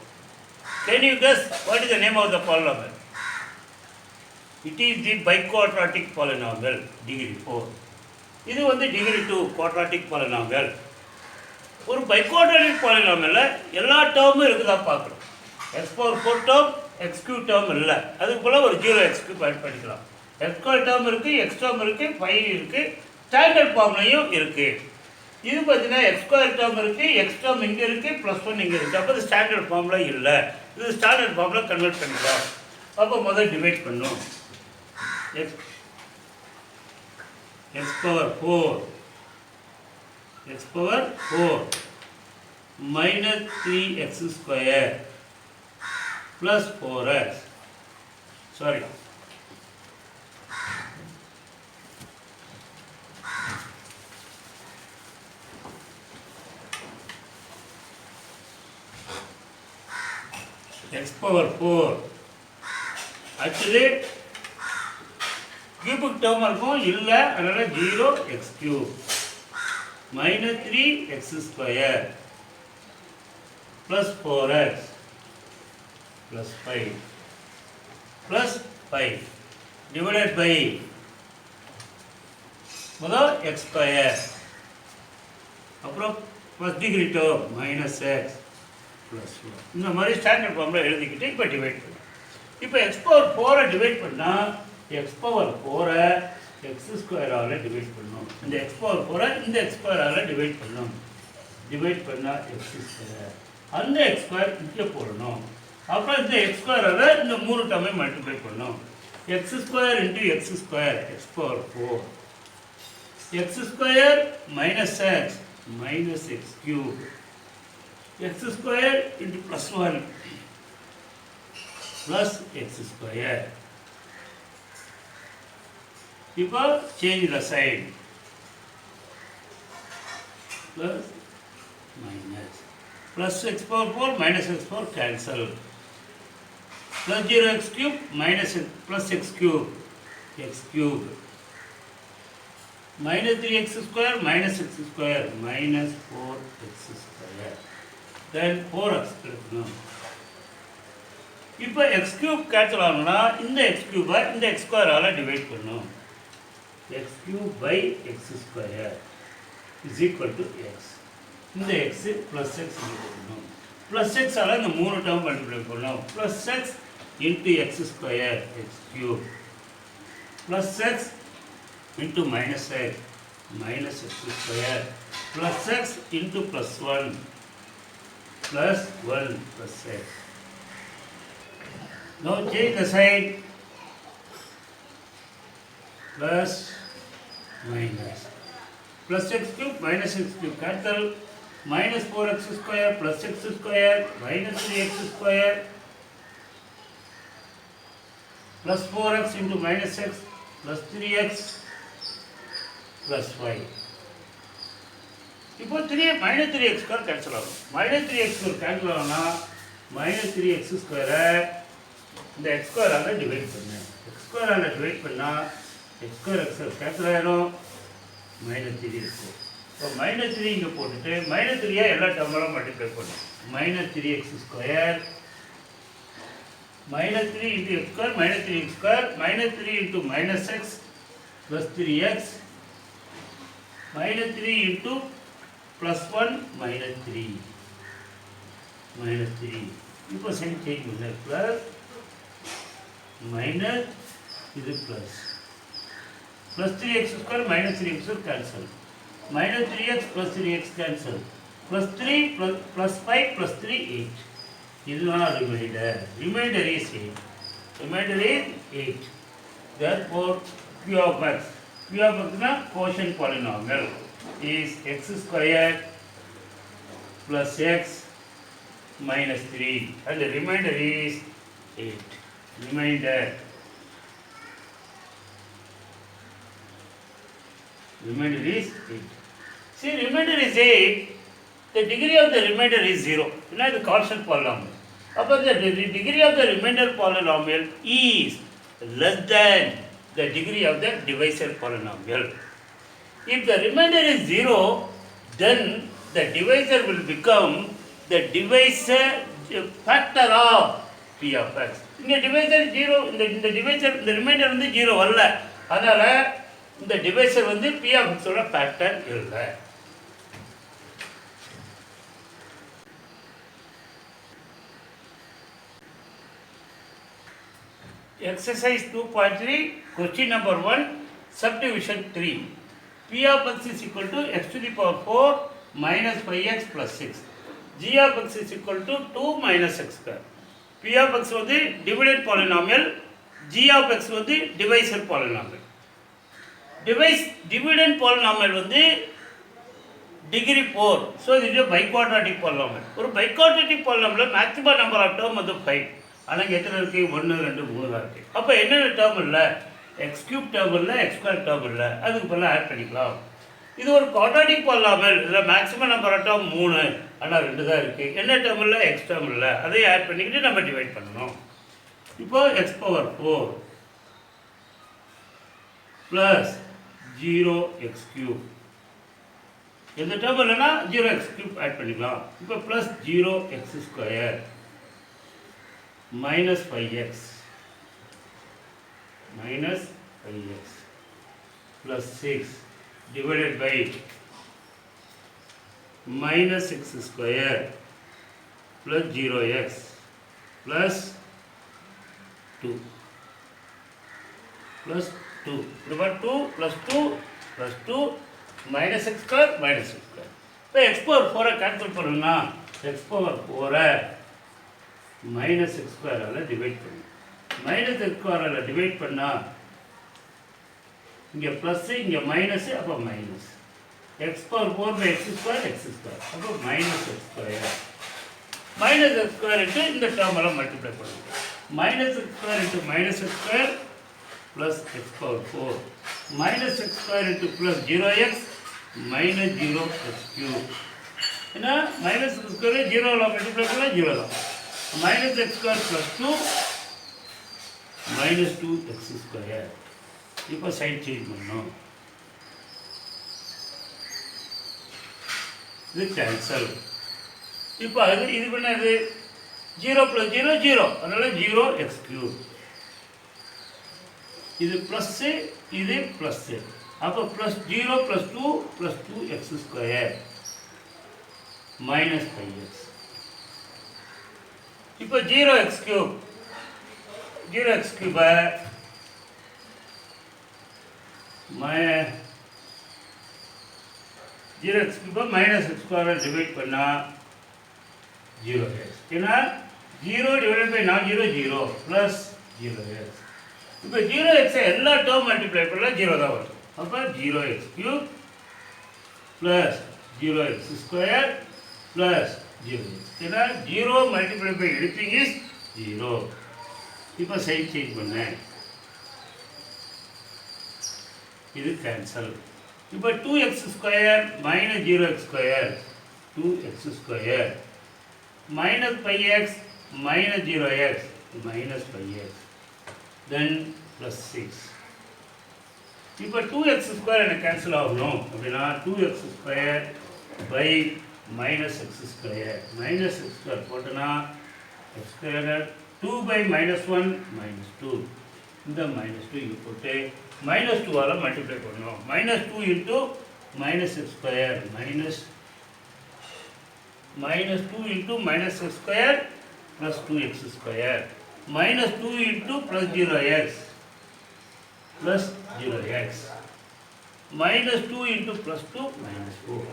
Can you guess what is the name of the polynomial? It is the biquadratic polynomial degree 4. இது வந்து degree 2 quadratic polynomial. ஒரு biquadratic polynomial எல்லா டேர்மும் இருக்குதா பார்க்கணும். x power 4 term x cube term இல்லை. அதுக்கு போல ஒரு 0x cube ஆட் பண்ணிக்கலாம். x square டேர்ம் இருக்கு, x டேர்ம் இருக்கு, 5 இருக்கு, ஸ்டாண்டர்ட் ஃபார்ம்லையும் இருக்கு. இது பார்த்தீங்கன்னா x square டேர்ம் இருக்கு, x டேர்ம் இங்கே இருக்கு, +1 இங்கே இருக்கு. அப்போ இது ஸ்டாண்டர்ட் ஃபார்ம்ல இல்லை. இது ஸ்டாண்டர்ட் ஃபார்ம்ல கன்வெர்ட் பண்ணிக்கலாம். அப்போ முதல்ல டிவைட் பண்ணும். x power 4 minus 3x square plus 4x. Sorry. X power 4. Actually, cubic term இருக்கும் இல்லை, அதனால 0x cube minus 3x square plus 4x plus 5 plus 5 divided by முதல் x square அப்புறம் first degree term minus x plus 1. இந்த மாதிரி standard ஃபார்மில் எழுதிக்கிட்டு இப்போ டிவைட் பண்ணலாம். இப்போ x பவர் 4 டிவைட் பண்ணால் x பவர் 4 எக்ஸ் ஸ்கொயரால் டிவைட் பண்ணணும். இந்த எக்ஸ் பவர் 4 இந்த எக்ஸ் ஸ்கொயரால் டிவைட் பண்ணணும். டிவைட் பண்ணால் எக்ஸ் ஸ்கொயர், அந்த எக்ஸ் ஸ்கொயர் இங்கே போடணும். அப்புறம் இந்த எக்ஸ் ஸ்கொயரால் இந்த 3 டேர்மை மல்டிப்ளை பண்ணணும். X square into x square X power 4, X square minus X minus x cube, X square into plus 1 plus X square. இப்போ change the sign, plus minus, plus x power 4 minus x power cancel, plus 0x cube minus x plus x cube, x cube, minus 3x square minus x square minus 4x square, then 4x கிடைக்கணும். இப்போ x cube cancel ஆகணும்னா இந்த x cube இந்த x square divide பண்ணணும். x cube by x square is equal to x. இந்த x plus x பண்ணணும். plus x ஆல இந்த 3 டேர்ம் மல்டிப்ளை பண்ணணும். plus x into x square x cube plus x into minus x minus x square plus x into plus 1 plus 1 plus x. Now change the sign, plus minus, plus x cube minus x cube cancel, minus 4x square plus x square minus 3x square plus 4x into minus x plus 3x plus 5. இப்போ 3 minus 3x square cancel ஆகும். minus 3x square cancel ஆகும்னா minus 3x square இந்த x square divide பண்ணு. x square divide பண்ணால் x square x cancel ஆகிடும், minus 3 இருக்கும். இப்போ minus 3 இங்கே போட்டுட்டு மைனஸ் 3 எல்லா டேர்மெல்லாம் மல்டிப்ளை பண்ணும். Minus 3x square minus 3 into x square minus 3x square minus 3 into minus x plus 3x minus 3 into plus 1 minus 3 minus 3. இப்போ sign change பண்ணு, plus minus இது plus plus 3x square minus 3x square cancel, minus 3x plus 3x cancel, plus 3 plus 5 plus 3 8. இதுதான் remainder is 8. Remainder is 8. Therefore Q of x, Q of x na quotient polynomial is x square plus x minus 3 and the remainder is 8. Remainder is 8. See, remainder is 8. The degree of the remainder is 0. You know the constant polynomial. But the degree of the remainder polynomial is less than the degree of the divisor polynomial. If the remainder is 0, then the divisor will become the divisor factor of p of x. இந்த divisor 0, இந்த divisor இந்த remainder வந்து 0 அல்ல. அதனால இந்த divisor வந்து p of x ஓட factor இல்லை. Exercise 2.3, question number 1, subdivision 3. P of x is equal to x to the power 4 minus 5x plus 6. G of x is equal to 2 minus x square. P of x வந்து dividend polynomial, G of x வந்து divisor polynomial. Dividend polynomial வந்து degree 4. So this is a biquadratic polynomial. ஒரு biquadratic polynomial maximum number of term வந்து 5. ஆனால் எத்தனை இருக்குது? 1 2 3 தான் இருக்குது. அப்போ என்னென்ன டேர்ம் இல்லை? எக்ஸ் கியூப் டேர்ம் இல்லை, எக்ஸ் ஸ்கொயர் டேர்ம் இல்லை. அதுக்கு பதிலாக ஆட் பண்ணிக்கலாம். இது ஒரு குவாட்ராட்டிக் பாலினாமியல். இதில் மேக்ஸிமம் நம்பர் டேர்ம் 3, ஆனால் 2 தான் இருக்குது. என்ன டேர்ம் இல்லை? எக்ஸ் டேர்ம் இல்லை. அதையும் ஆட் பண்ணிக்கிட்டு நம்ம டிவைட் பண்ணணும். இப்போ X power 4 plus 0x cube. எந்த டேர்ம் இல்லைன்னா 0x கியூப் ஆட் பண்ணிக்கலாம். இப்போ plus 0x square minus 5x plus 6 divided by minus x square plus 0x plus 2 plus 2. Remember 2 plus 2 plus 2 minus x square minus x square. இப்போ x power 4 cancel பண்ணணும்னா x power 4 minus x ஸ்கொயரால் divide பண்ணணும். Minus x ஸ்கொயரால் divide பண்ணால் இங்கே plus இங்கே minus, அப்போ minus x power 4 by x square, அப்போ minus x square. Minus x square into இந்த டேர்மெல்லாம் மல்டிப்ளை பண்ணணும். Minus x square into minus x square plus x power 4 minus x square into plus 0x minus 0x cube. ஏன்னா minus x square 0வில் multiply பண்ணால் 0 தான். minus x square plus 2 minus 2x square. இப்போ side change பண்ணணும். இது cancel. இப்போ அது இது பண்ணது 0 plus 0 0, அதனால 0x கியூப். இது ப்ளஸ்ஸு, இது ப்ளஸ்ஸு. அப்போ plus 0 plus 2 plus 2x square minus 5x. இப்போ 0x கியூப் 0x கியூபை 0x கியூபை மைனஸ் எக்ஸ் ஸ்கொயரை டிவைட் பண்ணால் 0x. ஏன்னா 0 டிவைட் பை நான் 0 0 ப்ளஸ் 0x. இப்போ 0x எல்லா டேர்ம் மல்டிப்ளை பண்ணால் 0 தான் வரும். அப்போ 0x cube plus 0x square plus 0x. ஏன்னா 0 மல்டிப்ளை பை எனிதிங் இஸ் 0. இப்போ சைன் சேஞ்ச் பண்ணேன். இது கேன்சல். இப்போ 2x square minus 0x square 2x square minus 5x minus 0x minus 5x then plus 6. இப்போ 2x ஸ்கொயர் எனக்கு cancel ஆகணும் அப்படின்னா 2x square by minus x square minus x square போட்டோன்னா x square 2 by minus 1 minus 2. இந்த minus 2 இங்கே போட்டு minus 2ஆல் multiply பண்ணணும். Minus 2 into minus x square minus 2 into minus x square plus 2x square minus 2 into plus 0x plus 0x minus 2 into plus 2 minus 4.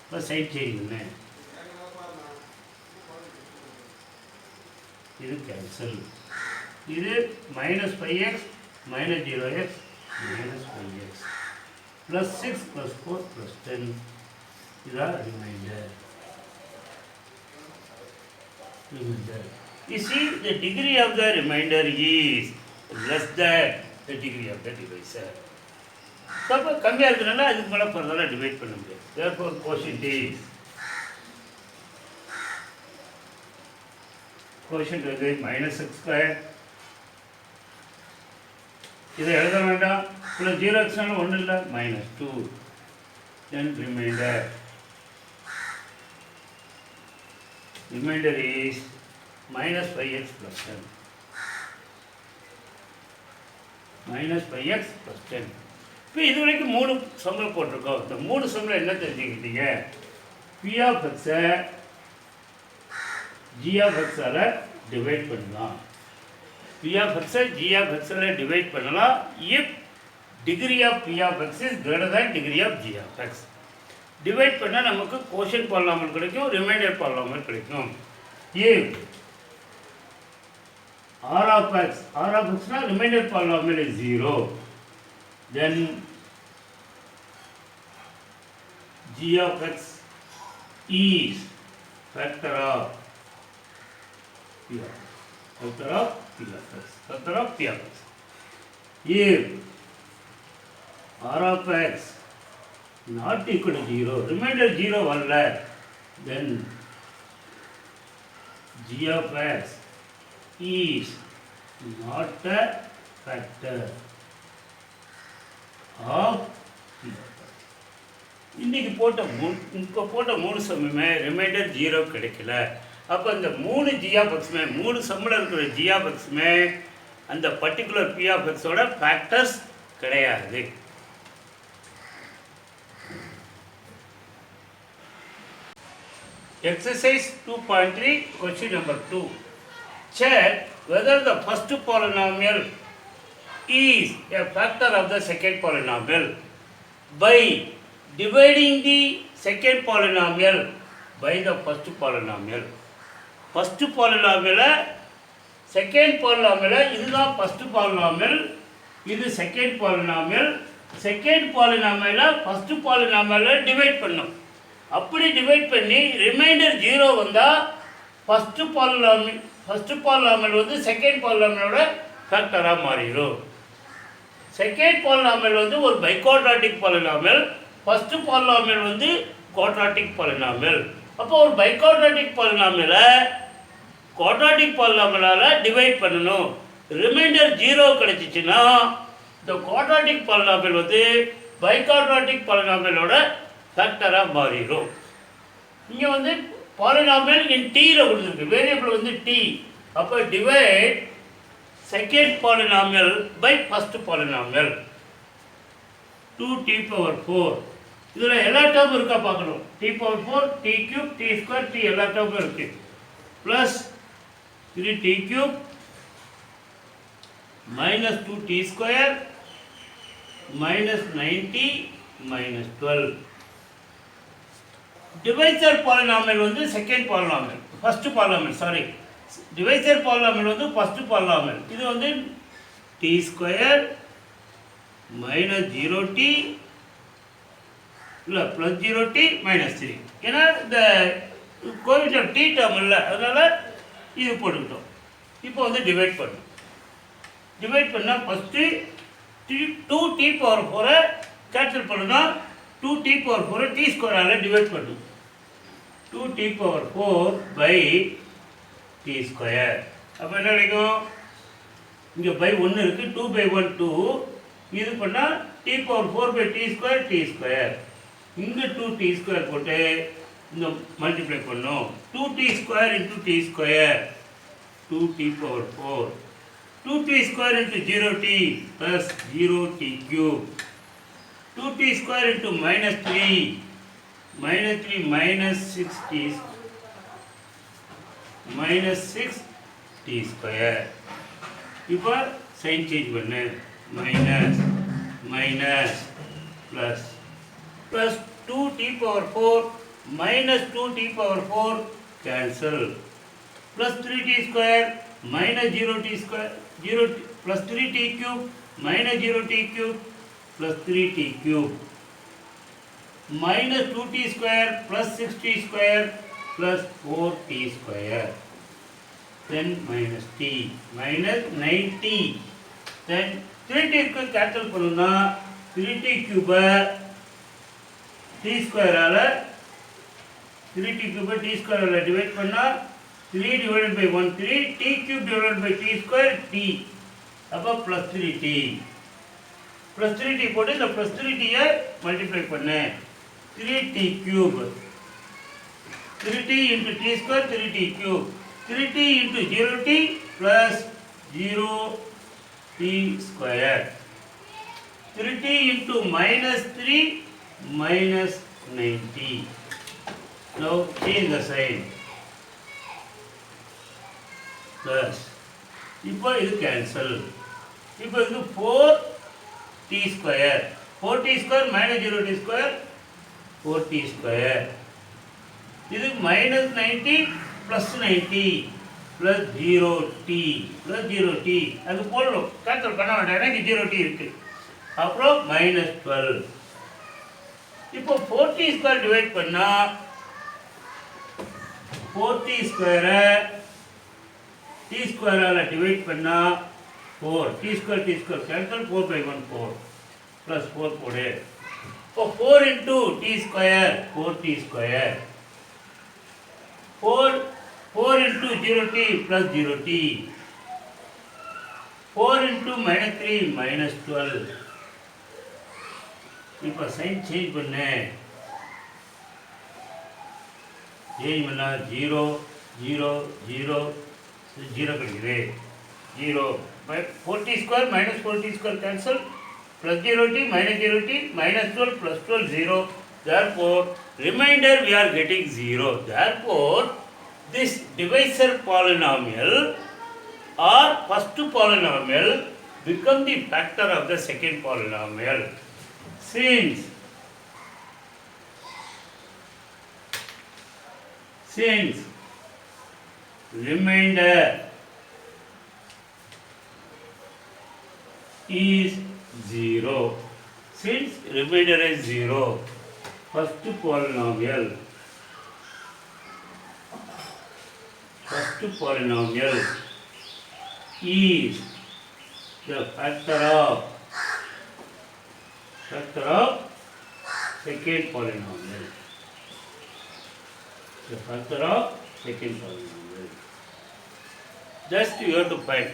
இப்போ side செய்யுங்க. இது cancel. இது minus 5x minus 0x minus 5x plus 6 plus 4 plus 10. இதான் reminder. You see, the degree of the remainder is less than the degree of the divisor. அப்போ கம்மியாக இருக்கிறனால அதுக்கு மேலே ஃபர்தராக டிவைட் பண்ண முடியாது. therefore quotient வந்து மைனஸ் எக்ஸ் ஸ்கொயர். இதை எழுத வேண்டாம். ப்ளஸ் 0xனால ஒன்றும் இல்லை, minus 2. Then reminder is minus 5x plus 10. minus 5x plus 10. இப்போ இது வரைக்கும் 3 சம்மில் போட்டிருக்கோம். இந்த 3 சம்மில் என்ன தெரிஞ்சுக்கிட்டீங்க? P of x-ஐ G of x-ஆல் டிவைட் பண்ணலாம். P of x-ஐ G of x-ஆல் டிவைட் பண்ணலாம் if degree of P of x is greater than degree of G of x. Divide பண்ணால் நமக்கு கோஷன் பாலினாமியல் கிடைக்கும், ரிமைண்டர் பாலினாமியல் கிடைக்கும். if R of x na remainder polynomial is 0, then G of x is factor of P of x. Factor of P of x. Factor of P of x. If R of x not equal to 0, remainder 0 வரல, then g of x is not a factor of P of x. இன்னைக்கு போட்ட மூணு சம்முமே reminder 0 கிடைக்கல. அப்போ இந்த 3 g of xமே 3 சம்மில் இருக்கிற g of xமே அந்த பர்டிகுலர் p of xோட ஃபேக்டர்ஸ் கிடையாது. Exercise 2.3, question number 2. Check whether the first polynomial is a factor of the second polynomial by dividing the second polynomial by the first polynomial. First polynomial, second polynomial, இதுதான் first polynomial, இது second polynomial. Second polynomial first polynomial divide பண்ணும். அப்படி divide பண்ணி reminder 0 வந்தால் first polynomial வந்து second பாலினாமியலோட ஃபேக்டராக மாறிடும். Second polynomial வந்து ஒரு பைக்வாட்ராட்டிக் பாலினாமியல், ஃபஸ்ட்டு பாலினாமியல் வந்து குவாட்ராட்டிக் பாலினாமியல். அப்போ ஒரு பைக்வாட்ராட்டிக் பாலினாமியலை குவாட்ராட்டிக் பாலினாமியலால் டிவைட் பண்ணணும். ரிமைண்டர் 0 கிடைச்சிச்சின்னா இந்த குவாட்ராட்டிக் பாலினாமியல் வந்து பைக்வாட்ராட்டிக் பாலினாமியலோட ஃபேக்டராக மாறிடும். இங்கே வந்து பாலினாமியல் இன் டீயில் கொடுத்துருக்கு, வேரியபிள் வந்து டி. அப்போ divide second polynomial by first polynomial 2t⁴. இதில் எல்லா டேர்மும் இருக்கா பார்க்கணும். t⁴, t³, t² t எல்லா டேர்மும் இருக்குது. Plus 3t³ minus 2t² minus 90 minus 12. Divisor polynomial வந்து second polynomial, first polynomial, sorry, divisor polynomial வந்து ஃபஸ்ட்டு பாலினாமியல். இது வந்து t² மைனஸ் 0t இல்லை ப்ளஸ் 0t மைனஸ் 3. ஏன்னா இந்த கோவிஷன் டி டேர்ம் இல்லை, அதனால் இது போட்டுக்கிட்டோம். இப்போ வந்து டிவைட் பண்ணணும். டிவைட் பண்ணால் ஃபஸ்ட்டு 2t⁴ கேன்சல் பண்ணுன்னா 2t⁴ t² டிவைட் பண்ணும். 2t⁴ by t². அப்போ என்ன கிடைக்கும்? இங்கே பை 1 இருக்குது, 2/1 2. இது பண்ணால் t⁴ பை t². இங்கே 2t² போட்டு இந்த மல்டிப்ளை பண்ணும். 2t² into t², 2t⁴. 2t² into 0t plus 0t³ 2t² into minus 3 minus 6t minus 6t². இப்போ சைன் சேஞ்ச் பண்ணு. Minus plus 2t⁴ minus 2t⁴ cancel. plus 3t² minus 0t² plus 3t³ minus 0t³ plus 3t³ minus 2t² plus 6t² plus 4t². Then minus t minus 9t. Then 3t cancel பண்ணனும்னா 3t³ t² ஆல 3t³ t² ஆல divide பண்ணா 3 divided by 1 3 t³ divided by t² t. அப்ப plus 3t. plus 3t போட்டு இந்த plus 3t multiply பண்ணு. 3t³ 3t into t² 3t³ 3t into 0t plus 0t². 3t into minus 3 minus 90. Now change the sign. Plus இப்போ இது cancel. இப்போ இது 4t². 4t² minus 0t², 4t². இது minus 90 plus 90 plus 0t plus 0t. அது போடணும், cancel பண்ண வேண்டாம், எனக்கு 0t இருக்கு. அப்புறம் minus 12. இப்போ 4t² டிவைட் பண்ணா 4t² டி ஸ்கொயரால் டிவைட் பண்ணால் 4 டி ஸ்கொயர் கேன்சல் 4/1 4 ப்ளஸ் 4 போடு. இப்போ 4 into t square 4t square 4 into 0t plus 0t 4 into -3 -12. இப்போ சைன் சேஞ்ச் பண்ணு. சேஞ்ச் பண்ணால் 0 0 0 0 கிடைக்குது. 0 4t square -4t square cancel plus 0t minus 0t minus 12 plus 12 0. Therefore, remainder we are getting 0. Therefore, this divisor polynomial or first polynomial become the factor of the second polynomial. Since remainder is 0, since remainder is 0, first polynomial is the factor of second polynomial. The factor of second polynomial. Just you have to find.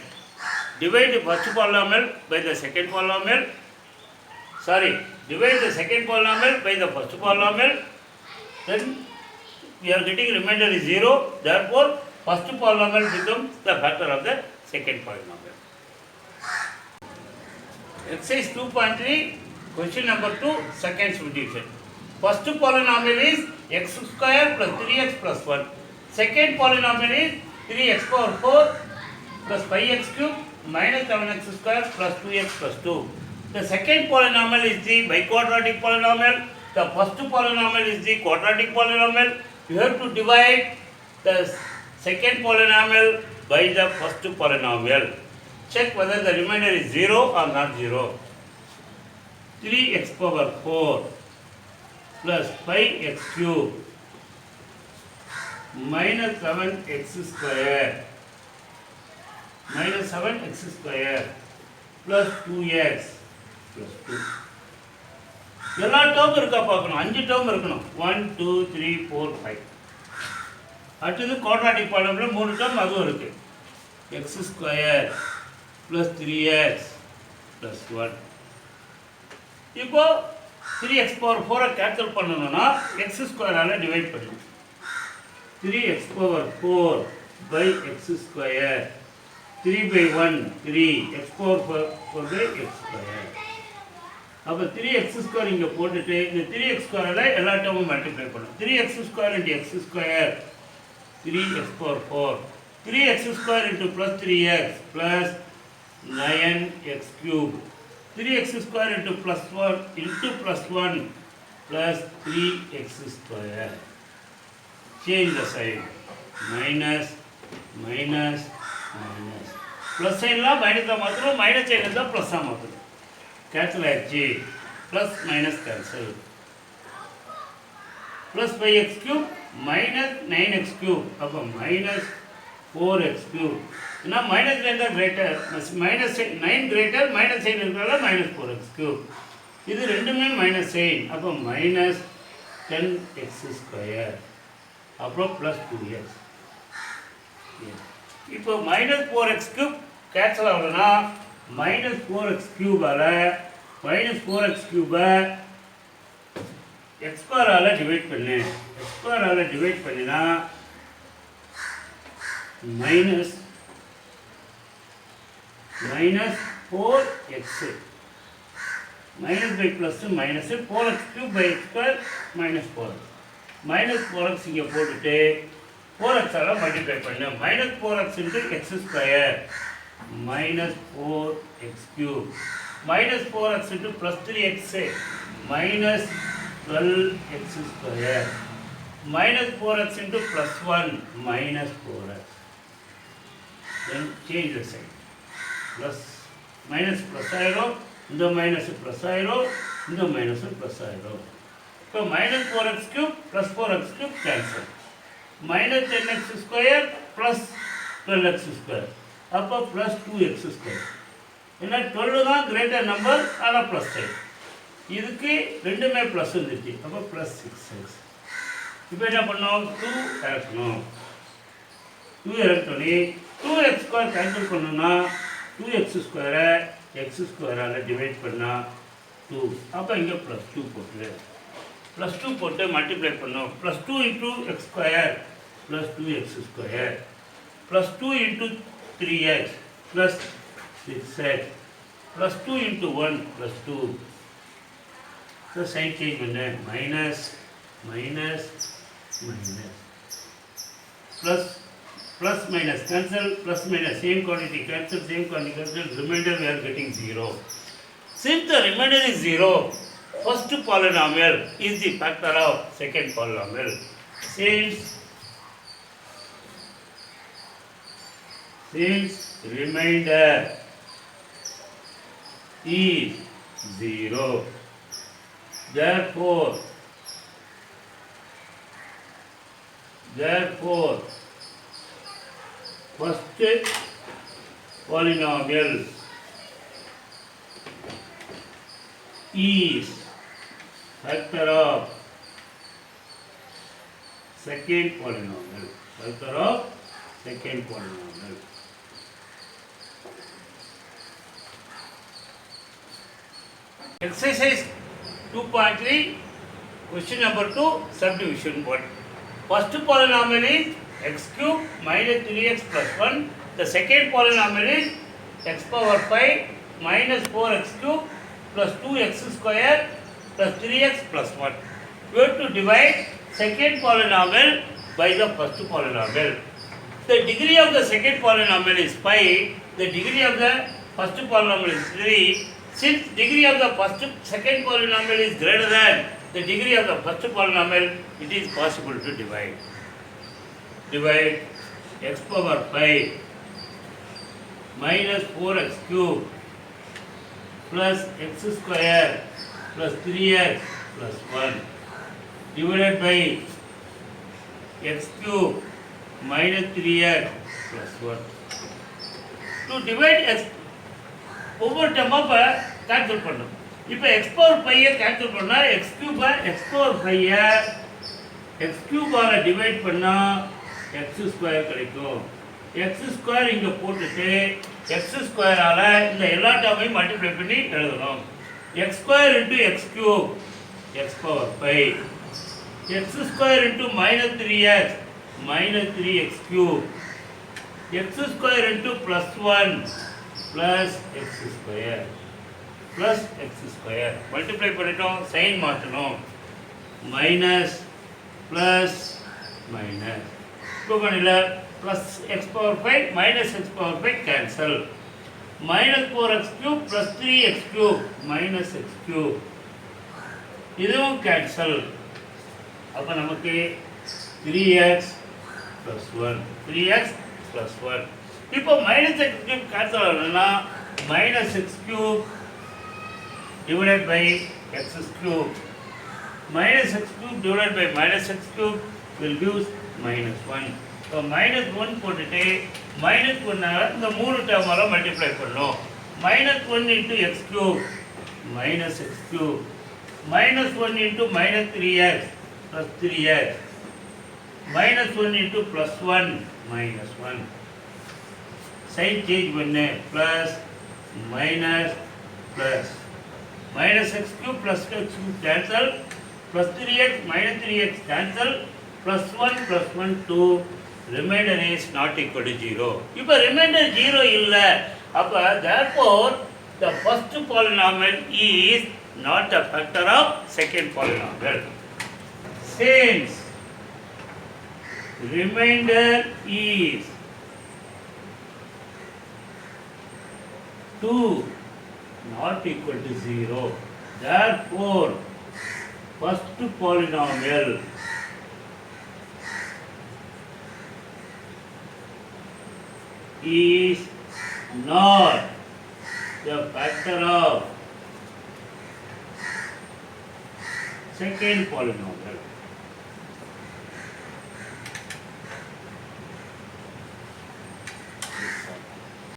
Divide the first polynomial by the second polynomial. Divide the second polynomial by the first polynomial. Then we are getting remainder is 0. Therefore, first polynomial becomes the factor of the second polynomial. Exercise 2.3, question number 2, second subdivision. First polynomial is x square plus 3x plus 1. Second polynomial is 3x power 4 plus 5x cube minus 7x square plus 2x plus 2. The second polynomial is the biquadratic polynomial. The first polynomial is the quadratic polynomial. You have to divide the second polynomial by the first polynomial. Check whether the remainder is 0 or not 0. 3x power 4 plus 5x cube minus 7x square plus 2x plus 2. எல்லா term இருக்கா பார்க்கணும். 5 term இருக்கணும். 1 2 3 4 5. அடுத்தது quadratic polynomial 3 term அதுவும் இருக்கு. x square plus 3x plus 1. இப்போ 3x power 4 cancel பண்ணணும்னா x ஸ்கொயரால divide பண்ணணும். 3x power 4 by x square 3/1 3 x power 4 by x square. அப்போ 3x square இங்கே போட்டுட்டு இந்த 3x squareல எல்லா டேர்மும் மல்டிப்ளை பண்ணணும். 3x square into x square 3x power 4 3x square into plus 3x plus 9x cube 3x square into plus 1 into plus 1 plus 3x square. Change the sign. Minus minus minus. Plus sign la minus la மாத்தணும், minus sign la plus la மாத்தணும். Cancel ஆயிடுச்சு. Plus minus cancel. Plus 5x cube minus 9x cube. அப்போ minus 4x cube. ஏன்னா minus 9 தான் greater. Minus 9 greater, minus sign இருக்கிறதால minus 4x cube. இது ரெண்டுமே minus sign. அப்போ minus 10x square. அப்புறம் plus 2x. இப்போ minus 4x cube கேன்சல் ஆகணும்னா minus 4x cube-ஆல minus 4x cube-ஐ x square-ஆல டிவைட் பண்ணு. x square-ஆல டிவைட் பண்ணினா minus 4x minus by plus minus 4x cube by x square minus 4x. minus 4x இங்கே போட்டுட்டு 4x-ஆல மல்டிப்ளை பண்ணு. minus 4x into x square minus 4x cube minus 4x into plus 3x minus 12x square minus 4x into plus 1 minus 4x. Then change the sign. Plus minus plus ஆயிரும், இந்த minus plus ஆயிரும், இந்த minus plus ஆயிரும். இப்போ minus 4x cube plus 4x cube cancel. Minus 10x square plus 12x square. அப்போ plus 2x square. ஏன்னா 12 தான் greater number, ஆனால் ப்ளஸ் சைன். இதுக்கு ரெண்டுமே ப்ளஸ் வந்துருச்சு, அப்போ ப்ளஸ் 6x. இப்போ என்ன பண்ணோம், 2 இறக்கணும். 2 இறக்கணும். 2x ஸ்கொயர் கேன்சல் பண்ணோம்னா 2x ஸ்கொயரை எக்ஸ் ஸ்கொயரால் டிவைட் பண்ணால் 2. அப்போ இங்கே ப்ளஸ் 2 போட்டு ப்ளஸ் 2 போட்டு மல்டிப்ளை பண்ணோம். Plus 2 into x square plus 2x square plus 2 into 3x plus 6x plus 2 into 1 plus 2. So sign change பண்ண minus minus minus plus plus minus cancel, plus minus same quantity cancel, same quantity cancel, remainder we are getting 0. Since the remainder is 0, first polynomial is the factor of second polynomial. Since remainder is 0, therefore first polynomial is factor of second polynomial. Factor of second polynomial. Exercise 2.3, question number 2, subdivision 1. First polynomial is x cube minus 3x plus 1. The second polynomial is x power 5 minus 4x cube plus 2x square plus 3x plus 1. We have to divide second polynomial by the first polynomial. The degree of the second polynomial is 5. The degree of the first polynomial is 3. Since degree of the second polynomial is greater than the degree of the first polynomial, it is possible to divide. Divide x power 5 minus 4x cube plus x square plus 3x plus 1 divided by x cube minus 3x plus 1. To divide x, ஒவ்வொரு டேர்மாக cancel பண்ணும். இப்போ x power 5 cancel பண்ணால் x power 5 x cube divide பண்ணால் x square கிடைக்கும். x square இங்கே போட்டுட்டு x ஸ்கொயரால் இந்த எல்லா டேர்மையும் மல்டிப்ளை பண்ணி எழுதணும். x square into X cube x power 5 x square into minus 3x minus 3x cube x square into plus 1 plus x square plus x square multiply பண்ணிட்டோம் sign மாற்றணும் minus plus minus இப்போ பண்ணில plus x power 5 minus x power 5 cancel minus 4x cube plus 3x cube minus x cube இதுவும் cancel அப்போ நமக்கு 3x plus 1 3x plus 1 இப்போ minus x cube cancel ஆகணும்னா minus x cube divided by x cube minus x cube divided by minus x cube will give minus 1 so minus 1 போட்டுட்டு minus 1 இந்த மூணு டேர்மால multiply பண்ணோம் minus 1 into x cube minus x cube minus 1 into minus 3x plus 3x minus 1 into plus 1 minus 1 sign change பண்ணு plus minus plus minus x cube plus x cube cancel plus 3x minus 3x cancel plus 1 2 remainder is not equal to 0 இப்போ remainder 0 இல்ல அப்ப therefore the first polynomial is not a factor of second polynomial since remainder is 2 not equal to 0 therefore first polynomial is not the factor of second polynomial